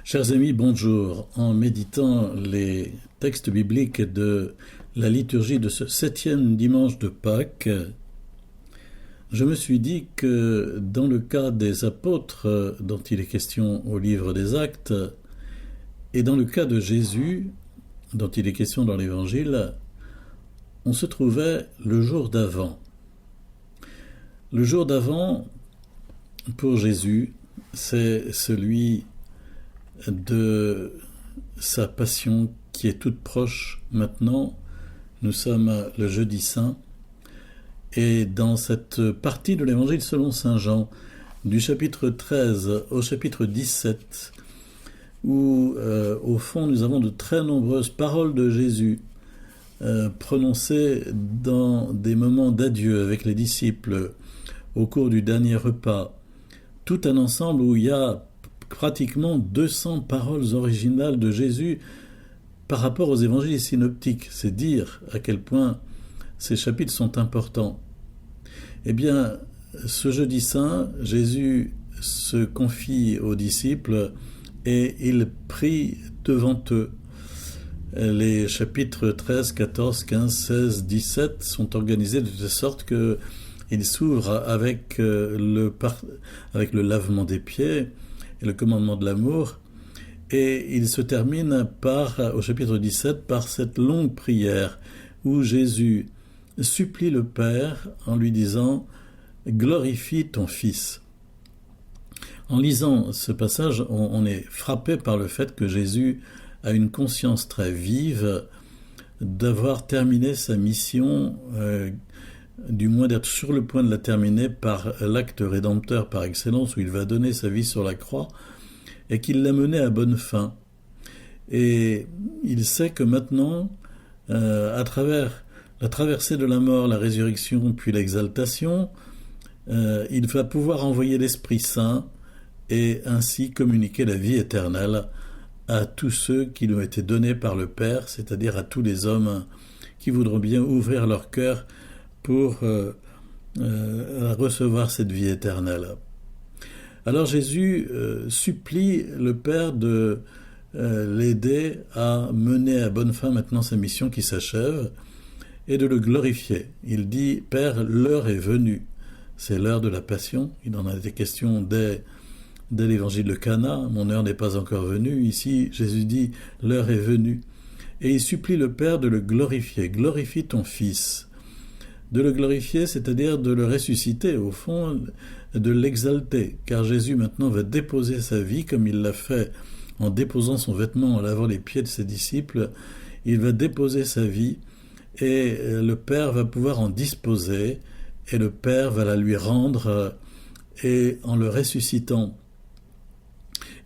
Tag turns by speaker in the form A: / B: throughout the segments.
A: Chers amis, bonjour. En méditant les textes bibliques de la liturgie de ce 7e dimanche de Pâques, je me suis dit que dans le cas des apôtres dont il est question au livre des Actes, et dans le cas de Jésus dont il est question dans l'Évangile, on se trouvait le jour d'avant. Le jour d'avant, pour Jésus, c'est celui de sa passion qui est toute proche maintenant. Nous sommes le jeudi saint et dans cette partie de l'évangile selon saint Jean du chapitre 13 au chapitre 17 où au fond nous avons de très nombreuses paroles de Jésus prononcées dans des moments d'adieu avec les disciples au cours du dernier repas, tout un ensemble où il y a pratiquement 200 paroles originales de Jésus par rapport aux évangiles synoptiques. C'est dire à quel point ces chapitres sont importants. Eh bien, ce jeudi saint, Jésus se confie aux disciples et il prie devant eux. Les chapitres 13, 14, 15, 16, 17 sont organisés de telle sorte qu'ils s'ouvrent avec le lavement des pieds et le commandement de l'amour, et il se termine au chapitre 17 par cette longue prière où Jésus supplie le Père en lui disant « Glorifie ton Fils ». En lisant ce passage, on est frappé par le fait que Jésus a une conscience très vive d'avoir terminé sa mission, du moins d'être sur le point de la terminer par l'acte rédempteur par excellence où il va donner sa vie sur la croix et qu'il l'a mené à bonne fin. Et il sait que maintenant, à travers la traversée de la mort, la résurrection puis l'exaltation, il va pouvoir envoyer l'Esprit Saint et ainsi communiquer la vie éternelle à tous ceux qui lui ont été donnés par le Père, c'est-à-dire à tous les hommes qui voudront bien ouvrir leur cœur pour recevoir cette vie éternelle. Alors Jésus supplie le Père de l'aider à mener à bonne fin maintenant sa mission qui s'achève et de le glorifier. Il dit « Père, l'heure est venue ». C'est l'heure de la passion. Il en a été question dès l'évangile de Cana. « Mon heure n'est pas encore venue ». Ici, Jésus dit « L'heure est venue ». Et il supplie le Père de le glorifier. « Glorifie ton Fils ». De le glorifier, c'est-à-dire de le ressusciter, au fond, de l'exalter, car Jésus maintenant va déposer sa vie, comme il l'a fait en déposant son vêtement en lavant les pieds de ses disciples. Il va déposer sa vie, et le Père va pouvoir en disposer, et le Père va la lui rendre, et en le ressuscitant.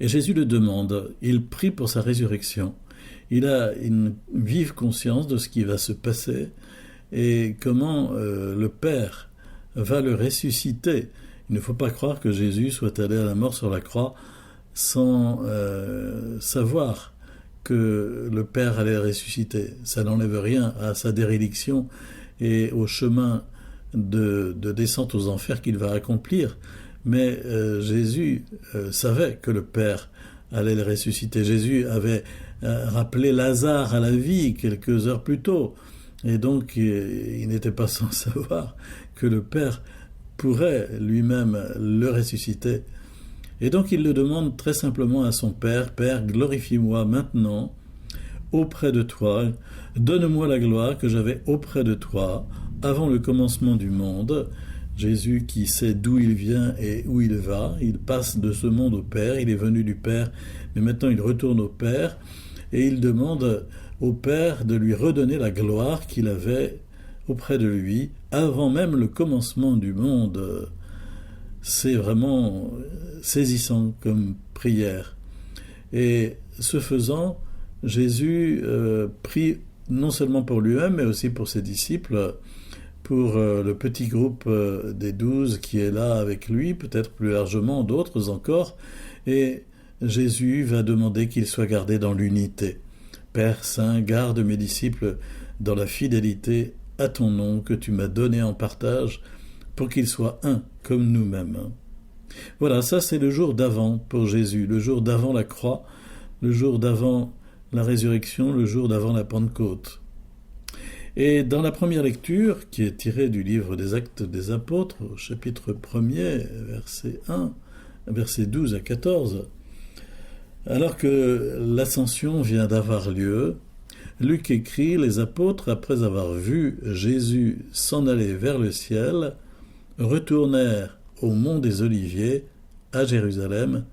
A: Et Jésus le demande, il prie pour sa résurrection. Il a une vive conscience de ce qui va se passer, et comment le Père va le ressusciter. Il ne faut pas croire que Jésus soit allé à la mort sur la croix sans savoir que le Père allait le ressusciter. Ça n'enlève rien à sa déréliction et au chemin de descente aux enfers qu'il va accomplir. Mais Jésus savait que le Père allait le ressusciter. Jésus avait rappelé Lazare à la vie quelques heures plus tôt. Et donc, il n'était pas sans savoir que le Père pourrait lui-même le ressusciter. Et donc, il le demande très simplement à son Père, « Père, glorifie-moi maintenant auprès de toi, donne-moi la gloire que j'avais auprès de toi avant le commencement du monde. » Jésus qui sait d'où il vient et où il va, il passe de ce monde au Père, il est venu du Père, mais maintenant il retourne au Père, et il demande au Père de lui redonner la gloire qu'il avait auprès de lui avant même le commencement du monde. C'est vraiment saisissant comme prière. Et ce faisant, Jésus prie non seulement pour lui-même, mais aussi pour ses disciples, pour le petit groupe des 12 qui est là avec lui, peut-être plus largement d'autres encore, et Jésus va demander qu'ils soient gardés dans l'unité. Père Saint, garde mes disciples dans la fidélité à ton nom que tu m'as donné en partage pour qu'ils soient un comme nous-mêmes. Voilà, ça c'est le jour d'avant pour Jésus, le jour d'avant la croix, le jour d'avant la résurrection, le jour d'avant la Pentecôte. Et dans la première lecture, qui est tirée du livre des Actes des Apôtres, au chapitre 1er, verset 1, verset 12 à 14, alors que l'ascension vient d'avoir lieu, Luc écrit: les apôtres, après avoir vu Jésus s'en aller vers le ciel, retournèrent au mont des Oliviers, à Jérusalem,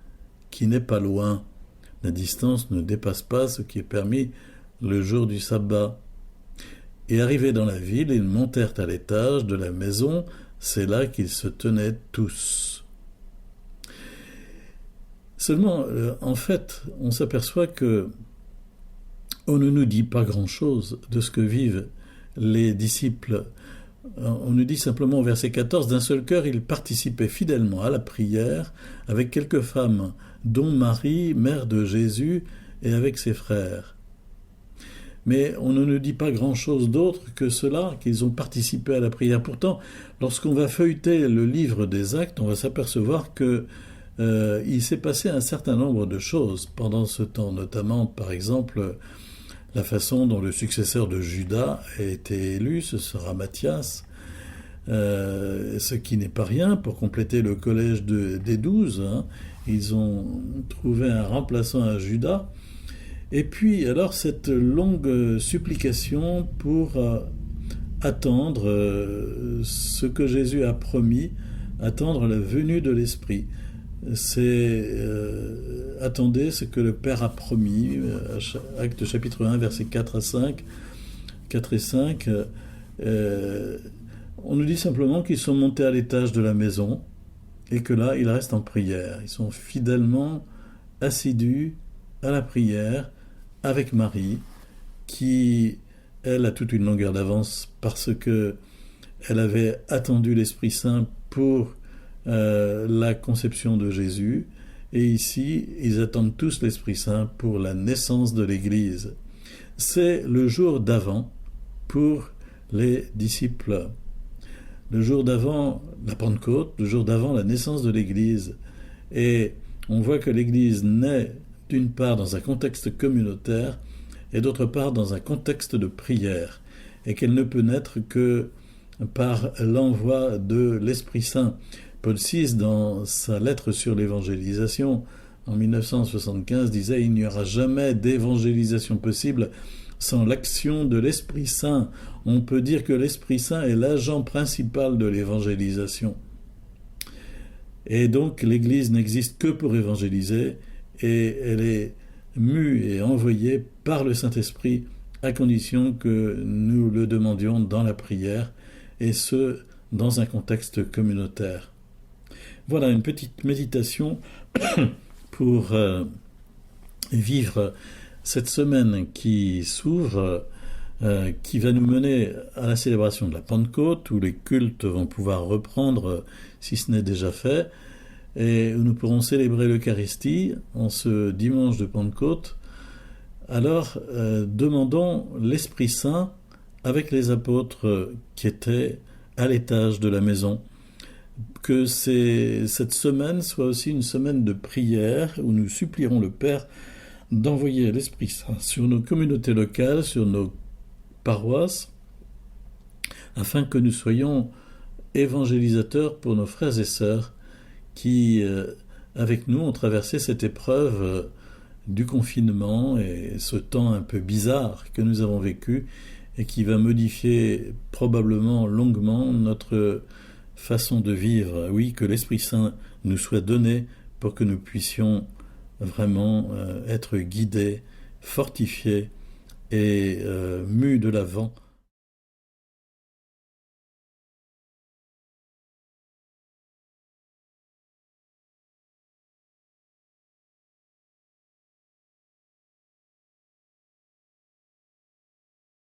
A: qui n'est pas loin. La distance ne dépasse pas ce qui est permis le jour du sabbat. Et arrivés dans la ville, ils montèrent à l'étage de la maison, c'est là qu'ils se tenaient tous. Seulement, en fait, on s'aperçoit que on ne nous dit pas grand-chose de ce que vivent les disciples. On nous dit simplement au verset 14, d'un seul cœur, ils participaient fidèlement à la prière avec quelques femmes, dont Marie, mère de Jésus, et avec ses frères. Mais on ne nous dit pas grand-chose d'autre que cela, qu'ils ont participé à la prière. Pourtant, lorsqu'on va feuilleter le livre des Actes, on va s'apercevoir que il s'est passé un certain nombre de choses pendant ce temps, notamment, par exemple, la façon dont le successeur de Judas a été élu, ce sera Matthias, ce qui n'est pas rien pour compléter le collège des 12. Ils ont trouvé un remplaçant à Judas. Et puis, alors, cette longue supplication pour attendre ce que Jésus a promis, attendre la venue de l'Esprit. C'est attendez ce que le Père a promis, Acte chapitre 1, versets 4 et 5. On nous dit simplement qu'ils sont montés à l'étage de la maison et que là, ils restent en prière. Ils sont fidèlement assidus à la prière avec Marie, qui, elle, a toute une longueur d'avance parce que elle avait attendu l'Esprit Saint pour la conception de Jésus, et ici, ils attendent tous l'Esprit Saint pour la naissance de l'Église. C'est le jour d'avant pour les disciples. Le jour d'avant la Pentecôte, le jour d'avant la naissance de l'Église. Et on voit que l'Église naît d'une part dans un contexte communautaire et d'autre part dans un contexte de prière, et qu'elle ne peut naître que par l'envoi de l'Esprit Saint. Paul VI, dans sa lettre sur l'évangélisation, en 1975, disait « Il n'y aura jamais d'évangélisation possible sans l'action de l'Esprit Saint. » On peut dire que l'Esprit Saint est l'agent principal de l'évangélisation. Et donc, l'Église n'existe que pour évangéliser, et elle est mue et envoyée par le Saint-Esprit, à condition que nous le demandions dans la prière, et ce, dans un contexte communautaire. Voilà une petite méditation pour vivre cette semaine qui s'ouvre, qui va nous mener à la célébration de la Pentecôte, où les cultes vont pouvoir reprendre, si ce n'est déjà fait, et où nous pourrons célébrer l'Eucharistie en ce dimanche de Pentecôte. Alors, demandons l'Esprit Saint avec les apôtres qui étaient à l'étage de la maison. Que cette semaine soit aussi une semaine de prière où nous supplierons le Père d'envoyer l'Esprit Saint sur nos communautés locales, sur nos paroisses, afin que nous soyons évangélisateurs pour nos frères et sœurs qui, avec nous, ont traversé cette épreuve du confinement et ce temps un peu bizarre que nous avons vécu et qui va modifier probablement longuement notre façon de vivre. Oui, que l'Esprit Saint nous soit donné pour que nous puissions vraiment être guidés, fortifiés et mus de l'avant